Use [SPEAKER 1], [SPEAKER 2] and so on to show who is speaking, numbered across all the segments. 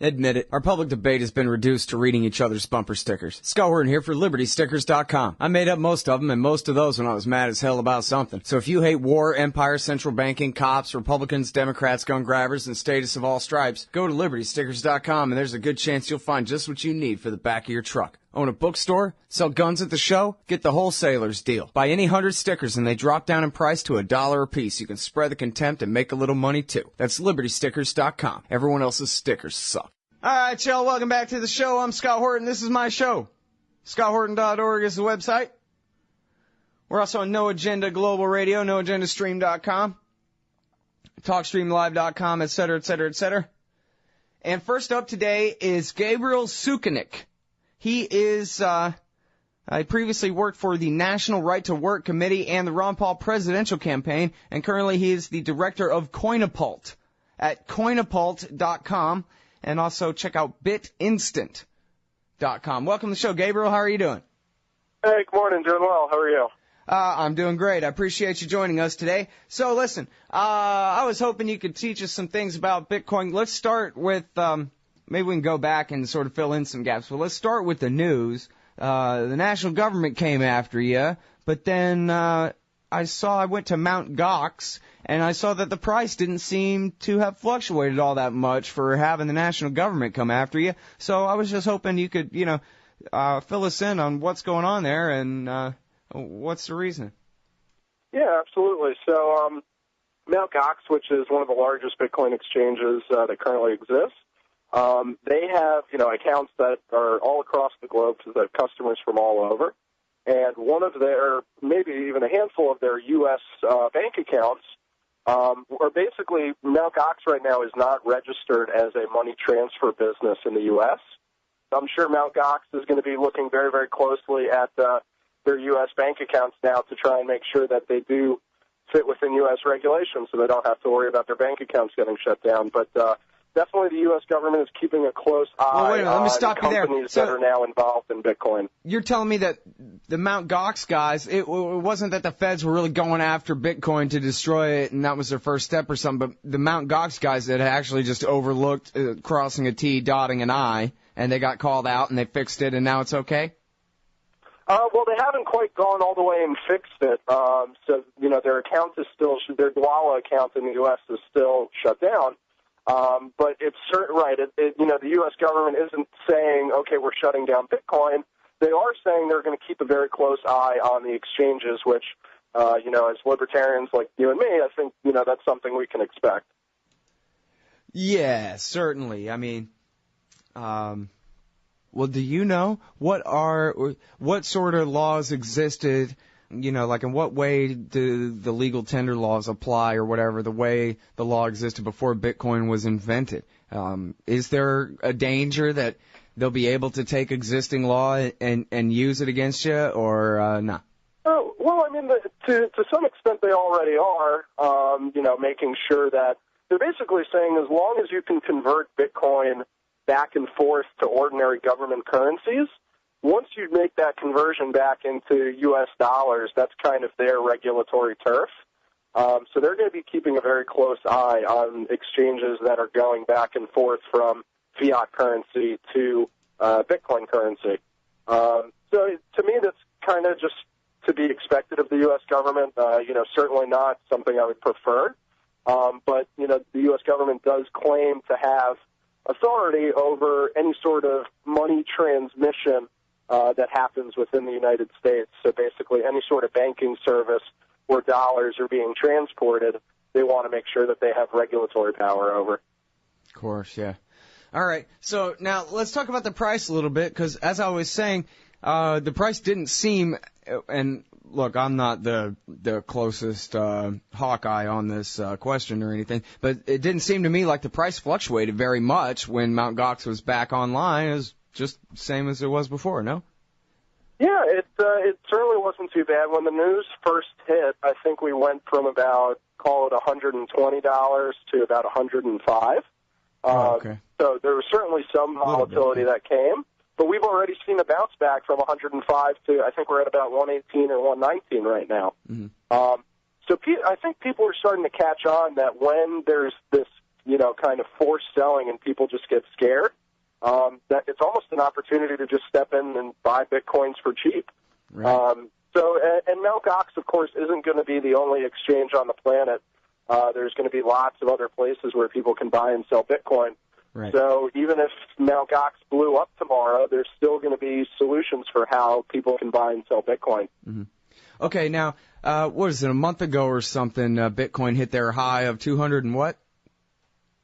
[SPEAKER 1] Admit it, our public debate has been reduced to reading each other's bumper stickers. Scott Horton here for LibertyStickers.com. I made up most of them, and most of those when I was mad as hell about something. So if you hate war, empire, central banking, cops, Republicans, Democrats, gun grabbers, and statists of all stripes, go to LibertyStickers.com, and there's a good chance you'll find just what you need for the back of your truck. Own a bookstore? Sell guns at the show? Get the wholesaler's deal. Buy any 100 stickers and they drop down in price to $1 a piece. You can spread the contempt and make a little money too. That's LibertyStickers.com. Everyone else's stickers suck. Alright, y'all, welcome back to the show. I'm Scott Horton. This is my show. ScottHorton.org is the website. We're also on No Agenda Global Radio, NoAgendaStream.com, TalkStreamLive.com, etc., etc., etc. And first up today is Gabriel Sukenik. He is, I previously worked for the National Right to Work Committee and the Ron Paul presidential campaign, and currently he is the director of Coinapult at coinapult.com, and also check out bitinstant.com. Welcome to the show, Gabriel. How are you doing?
[SPEAKER 2] Hey, good morning. Doing well. How are you?
[SPEAKER 1] I'm doing great. I appreciate you joining us today. So listen, I was hoping you could teach us some things about Bitcoin. Let's start with, maybe we can go back and sort of fill in some gaps. But let's start with the news. The national government came after you, but then I went to Mt. Gox, and I saw that the price didn't seem to have fluctuated all that much for having the national government come after you. So I was just hoping you could, fill us in on what's going on there and what's the reason.
[SPEAKER 2] Yeah, absolutely. So Mt. Gox, which is one of the largest Bitcoin exchanges that currently exists, they have, accounts that are all across the globe, so they have customers from all over. And one of their, maybe even a handful of their U.S. Bank accounts are basically, Mt. Gox right now is not registered as a money transfer business in the U.S. I'm sure Mt. Gox is going to be looking very, very closely at their U.S. bank accounts now to try and make sure that they do fit within U.S. regulations so they don't have to worry about their bank accounts getting shut down. But definitely the U.S. government is keeping a close eye on companies that are now involved in Bitcoin.
[SPEAKER 1] You're telling me that the Mt. Gox guys, it wasn't that the feds were really going after Bitcoin to destroy it and that was their first step or something, but the Mt. Gox guys that actually just overlooked crossing a T, dotting an I, and they got called out and they fixed it and now it's okay?
[SPEAKER 2] Well, they haven't quite gone all the way and fixed it. So, their account is still, their Dwala account in the U.S. is still shut down. But it's certain, right, the U.S. government isn't saying, okay, we're shutting down Bitcoin. They are saying they're going to keep a very close eye on the exchanges, which, as libertarians like you and me, I think, that's something we can expect.
[SPEAKER 1] Yeah, certainly. I mean, well, do you know what sort of laws existed, like in what way do the legal tender laws apply or whatever, the way the law existed before Bitcoin was invented? Is there a danger that they'll be able to take existing law and use it against you or not?
[SPEAKER 2] Oh, well, I mean, to some extent they already are, making sure that they're basically saying as long as you can convert Bitcoin back and forth to ordinary government currencies, once you make that conversion back into U.S. dollars, that's kind of their regulatory turf. So they're going to be keeping a very close eye on exchanges that are going back and forth from fiat currency to Bitcoin currency. So to me, that's kind of just to be expected of the U.S. government. Certainly not something I would prefer. But, the U.S. government does claim to have authority over any sort of money transmission that happens within the United States. So basically any sort of banking service where dollars are being transported, they want to make sure that they have regulatory power over.
[SPEAKER 1] Of course, yeah. All right, so now let's talk about the price a little bit, because as I was saying, the price didn't seem, and look, I'm not the closest Hawkeye on this question or anything, but it didn't seem to me like the price fluctuated very much when Mt. Gox was back online. It was just the same as it was before, no?
[SPEAKER 2] Yeah, it certainly wasn't too bad. When the news first hit, I think we went from about, call it $120 to about $105.
[SPEAKER 1] Okay.
[SPEAKER 2] So there was certainly some volatility that came. But we've already seen a bounce back from 105 to, I think we're at about 118 or 119 right now.
[SPEAKER 1] Mm-hmm.
[SPEAKER 2] So I think people are starting to catch on that when there's this, kind of forced selling and people just get scared, that it's almost an opportunity to just step in and buy Bitcoins for cheap.
[SPEAKER 1] Right.
[SPEAKER 2] And Mt. Gox, of course, isn't going to be the only exchange on the planet. There's going to be lots of other places where people can buy and sell Bitcoin.
[SPEAKER 1] Right.
[SPEAKER 2] So even if Mt. Gox blew up tomorrow, there's still going to be solutions for how people can buy and sell Bitcoin.
[SPEAKER 1] Mm-hmm. Okay, now, what is it, a month ago or something, Bitcoin hit their high of 200 and what?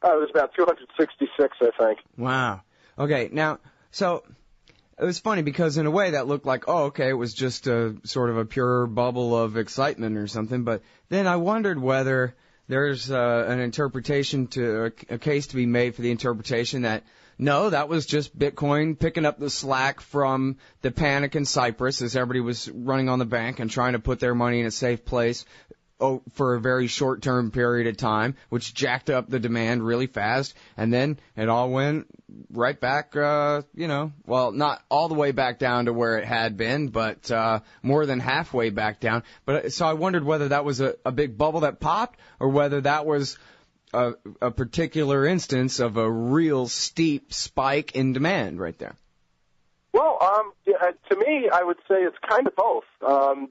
[SPEAKER 2] It was about 266, I think.
[SPEAKER 1] Wow. Okay, now, so it was funny because in a way that looked like, oh, okay, it was just a sort of a pure bubble of excitement or something. But then I wondered whether there's an interpretation to a case to be made for the interpretation that, no, that was just Bitcoin picking up the slack from the panic in Cyprus as everybody was running on the bank and trying to put their money in a safe place for a very short-term period of time, which jacked up the demand really fast, and then it all went right back, well, not all the way back down to where it had been, but more than halfway back down. But so I wondered whether that was a big bubble that popped or whether that was a particular instance of a real steep spike in demand right there.
[SPEAKER 2] Well, to me, I would say it's kind of both.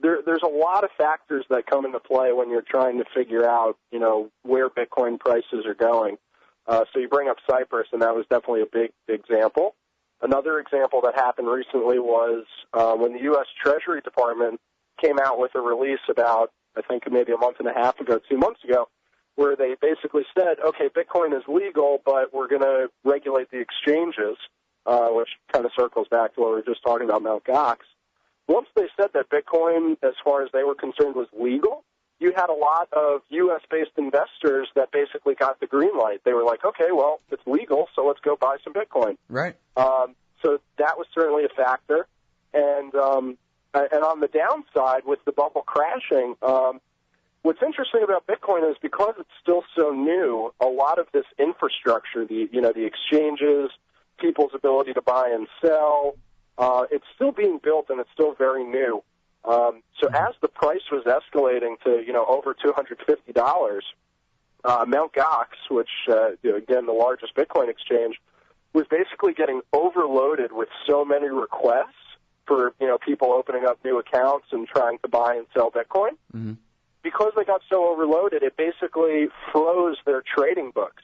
[SPEAKER 2] There's a lot of factors that come into play when you're trying to figure out, where Bitcoin prices are going. So you bring up Cyprus, and that was definitely a big example. Another example that happened recently was when the U.S. Treasury Department came out with a release about, I think maybe a month and a half ago, 2 months ago, where they basically said, okay, Bitcoin is legal, but we're going to regulate the exchanges, which kind of circles back to what we were just talking about, Mt. Gox. Once they said that Bitcoin, as far as they were concerned, was legal, you had a lot of U.S.-based investors that basically got the green light. They were like, okay, well, it's legal, so let's go buy some Bitcoin.
[SPEAKER 1] Right.
[SPEAKER 2] So that was certainly a factor. And on the downside, with the bubble crashing, what's interesting about Bitcoin is because it's still so new, a lot of this infrastructure, the exchanges, people's ability to buy and sell, it's still being built and it's still very new. So as the price was escalating to, over $250, Mt. Gox, which, again, the largest Bitcoin exchange, was basically getting overloaded with so many requests for, people opening up new accounts and trying to buy and sell Bitcoin.
[SPEAKER 1] Mm-hmm.
[SPEAKER 2] Because they got so overloaded, it basically froze their trading books.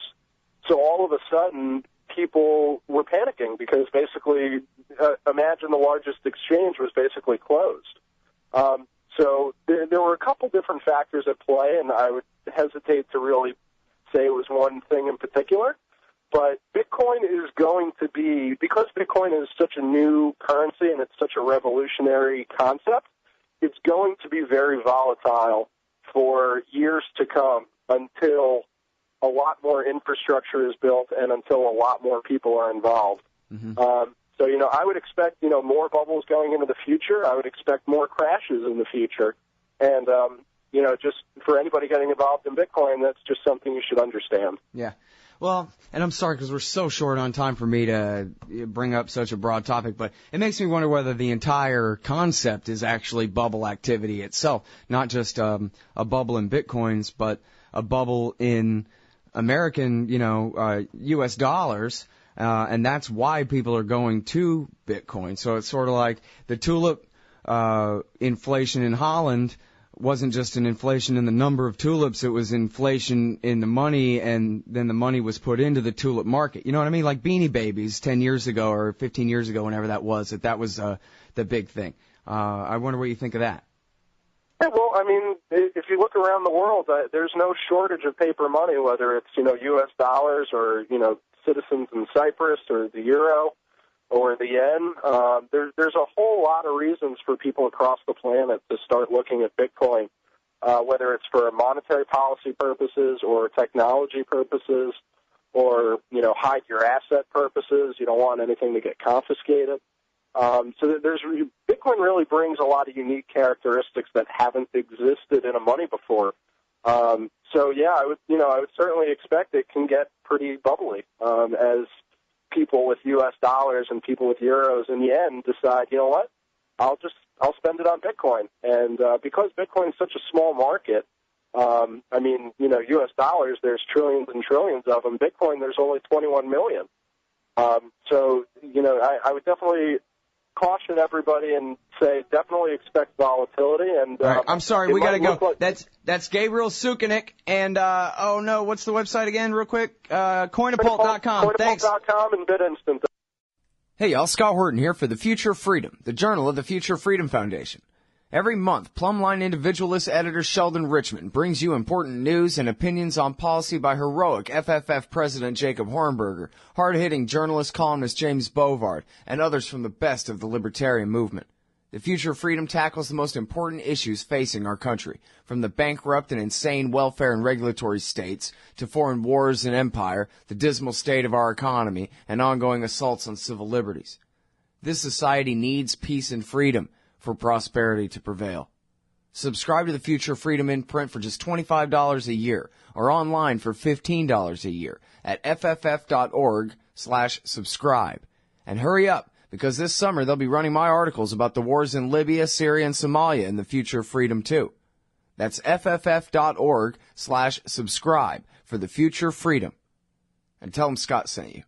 [SPEAKER 2] So all of a sudden, people were panicking because basically, imagine the largest exchange was basically closed. So there were a couple different factors at play, and I would hesitate to really say it was one thing in particular. But Bitcoin is going to be, because Bitcoin is such a new currency and it's such a revolutionary concept, it's going to be very volatile for years to come until a lot more infrastructure is built and until a lot more people are involved. Mm-hmm. So, I would expect, more bubbles going into the future. I would expect more crashes in the future. And, just for anybody getting involved in Bitcoin, that's just something you should understand.
[SPEAKER 1] Yeah. Well, and I'm sorry because we're so short on time for me to bring up such a broad topic, but it makes me wonder whether the entire concept is actually bubble activity itself, not just a bubble in Bitcoins, but a bubble in American, U.S. dollars, and that's why people are going to Bitcoin. So it's sort of like the tulip inflation in Holland wasn't just an inflation in the number of tulips, it was inflation in the money, and then the money was put into the tulip market. You know what I mean? Like Beanie Babies 10 years ago or 15 years ago, whenever that was the big thing. I wonder what you think of that.
[SPEAKER 2] Yeah, well, I mean, if you look around the world, there's no shortage of paper money, whether it's, U.S. dollars or, citizens in Cyprus or the euro or the yen. There's a whole lot of reasons for people across the planet to start looking at Bitcoin, whether it's for monetary policy purposes or technology purposes or, hide your asset purposes. You don't want anything to get confiscated. So Bitcoin really brings a lot of unique characteristics that haven't existed in a money before. So yeah, I would certainly expect it can get pretty bubbly, as people with U.S. dollars and people with euros in the end decide, you know what, I'll spend it on Bitcoin. And, because Bitcoin is such a small market, I mean, U.S. dollars, there's trillions and trillions of them. Bitcoin, there's only 21 million. So, I would definitely caution everybody and say definitely expect volatility. And
[SPEAKER 1] all right, I'm sorry, we got to go.
[SPEAKER 2] Like
[SPEAKER 1] that's Gabriel Sukenik. And, what's the website again, real quick? Coinapult.com. Thanks.
[SPEAKER 2] Coinapult.com and BitInstant.
[SPEAKER 1] Hey, y'all, Scott Horton here for The Future of Freedom, the journal of the Future Freedom Foundation. Every month, Plumline individualist editor Sheldon Richmond brings you important news and opinions on policy by heroic FFF President Jacob Hornberger, hard-hitting journalist columnist James Bovard, and others from the best of the libertarian movement. The Future of Freedom tackles the most important issues facing our country, from the bankrupt and insane welfare and regulatory states to foreign wars and empire, the dismal state of our economy, and ongoing assaults on civil liberties. This society needs peace and freedom for prosperity to prevail. Subscribe to the Future of Freedom in print for just $25 a year or online for $15 a year at fff.org/subscribe. And hurry up, because this summer they'll be running my articles about the wars in Libya, Syria, and Somalia in the Future of Freedom too. That's fff.org/subscribe for the Future of Freedom. And tell them Scott sent you.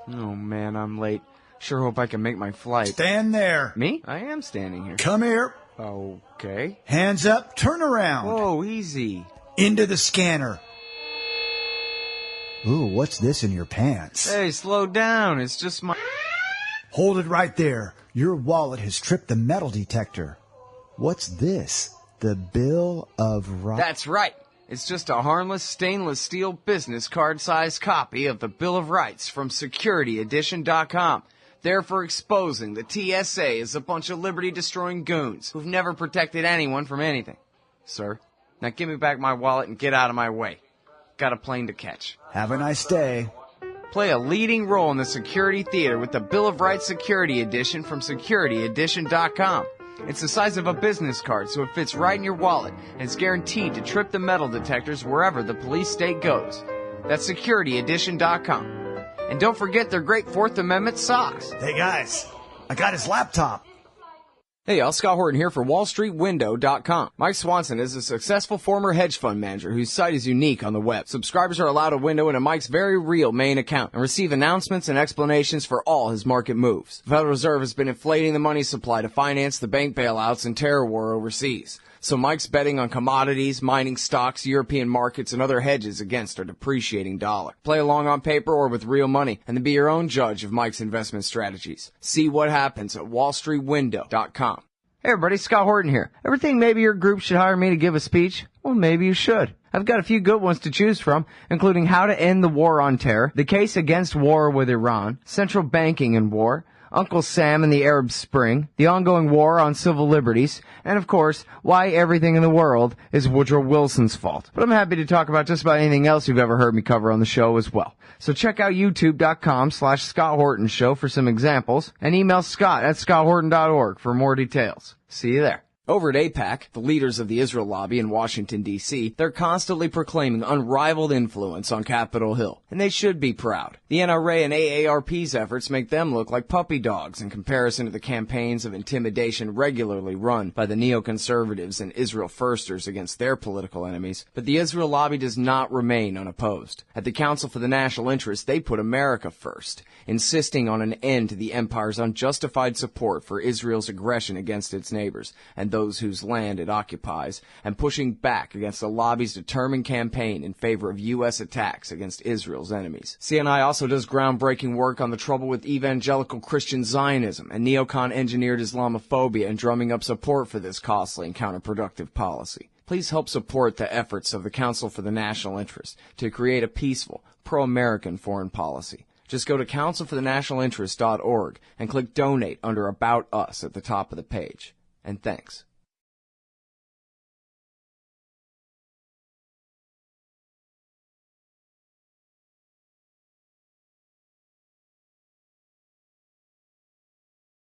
[SPEAKER 1] Oh man, I'm late. Sure hope I can make my flight.
[SPEAKER 3] Stand there.
[SPEAKER 1] Me? I am standing here.
[SPEAKER 3] Come here.
[SPEAKER 1] Okay.
[SPEAKER 3] Hands up. Turn around.
[SPEAKER 1] Whoa, easy.
[SPEAKER 3] Into the scanner. Ooh, what's this in your pants?
[SPEAKER 1] Hey, slow down. It's just my...
[SPEAKER 3] Hold it right there. Your wallet has tripped the metal detector. What's this? The Bill of Rights?
[SPEAKER 1] That's right. It's just a harmless stainless steel business card-sized copy of the Bill of Rights from SecurityEdition.com. Therefore exposing the TSA as a bunch of liberty-destroying goons who've never protected anyone from anything. Sir, now give me back my wallet and get out of my way. Got a plane to catch.
[SPEAKER 3] Have a nice day.
[SPEAKER 1] Play a leading role in the security theater with the Bill of Rights Security Edition from SecurityEdition.com. It's the size of a business card, so it fits right in your wallet, and it's guaranteed to trip the metal detectors wherever the police state goes. That's SecurityEdition.com. And don't forget their great Fourth Amendment socks.
[SPEAKER 3] Hey, guys, I got his laptop.
[SPEAKER 1] Hey, y'all, Scott Horton here for WallStreetWindow.com. Mike Swanson is a successful former hedge fund manager whose site is unique on the web. Subscribers are allowed a window into Mike's very real main account and receive announcements and explanations for all his market moves. The Federal Reserve has been inflating the money supply to finance the bank bailouts and terror war overseas. So Mike's betting on commodities, mining stocks, European markets, and other hedges against our depreciating dollar. Play along on paper or with real money, and then be your own judge of Mike's investment strategies. See what happens at WallStreetWindow.com. Hey everybody, Scott Horton here. Ever think maybe your group should hire me to give a speech? Well, maybe you should. I've got a few good ones to choose from, including how to end the war on terror, the case against war with Iran, central banking in war, Uncle Sam and the Arab Spring, the ongoing war on civil liberties, and of course, why everything in the world is Woodrow Wilson's fault. But I'm happy to talk about just about anything else you've ever heard me cover on the show as well. So check out youtube.com/Scott Horton Show for some examples, and email Scott@ScottHorton.org for more details. See you there. Over at AIPAC, the leaders of the Israel lobby in Washington, D.C., they're constantly proclaiming unrivaled influence on Capitol Hill, and they should be proud. The NRA and AARP's efforts make them look like puppy dogs in comparison to the campaigns of intimidation regularly run by the neoconservatives and Israel firsters against their political enemies. But the Israel lobby does not remain unopposed. At the Council for the National Interest, they put America first, insisting on an end to the empire's unjustified support for Israel's aggression against its neighbors and those whose land it occupies, and pushing back against the lobby's determined campaign in favor of U.S. attacks against Israel's enemies. CNI also does groundbreaking work on the trouble with evangelical Christian Zionism and neocon-engineered Islamophobia and drumming up support for this costly and counterproductive policy. Please help support the efforts of the Council for the National Interest to create a peaceful, pro-American foreign policy. Just go to councilforthenationalinterest.org and click Donate under About Us at the top of the page. And thanks.